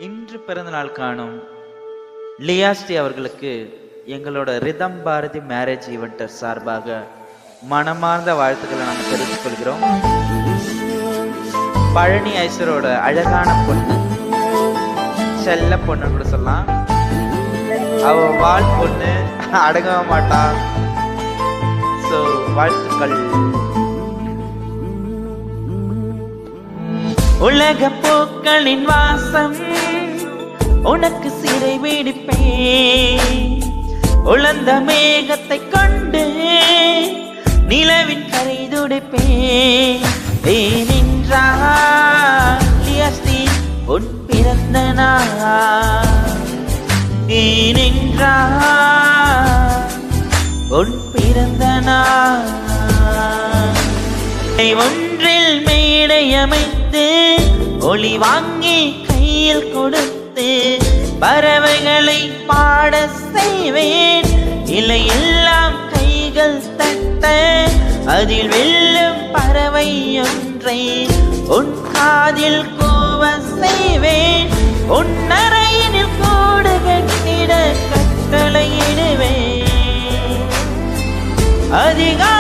இன்று பிறந்தநாள் காணும் லியாஸ்டி அவர்களுக்கு எங்களோட ரிதம் பாரதி மேரேஜ் ஈவெண்ட் சார்பாக மனமார்ந்த வாழ்த்துக்களை நாங்கள் தெரிவித்துக் கொள்கிறோம். பழனி ஐஸ்வரோட அழகான பொண்ணு, செல்ல பொண்ணு கூட சொல்லலாம். அவ வாழ் பொண்ணு, அடங்கவே மாட்டா. ஸோ வாழ்த்துக்கள். உலக பூக்களின் வாசம் உனக்கு சிறை விடுப்பேன். உலர்ந்த மேகத்தை கொண்டு நிலவின் கரை துடைப்பேன். ஏனென்றால் லியாஸ்டி உன் பிறந்த நாள். ஏனென்றால் உன் பிறந்த நாள். ஒன்றில் மேடை அமைத்து ஒளி வாங்கி கையில் கொடுத்து பறவைகளை பாட செய்வேன். இலை எல்லாம் கைகள் தட்ட அதில் வெல்லும் பறவை ஒன்றை உன் காதில் கூவ செய்வேன். உன் அறையினில் கூடு கட்டிட கட்டளையிடுவேன். அதிகாலை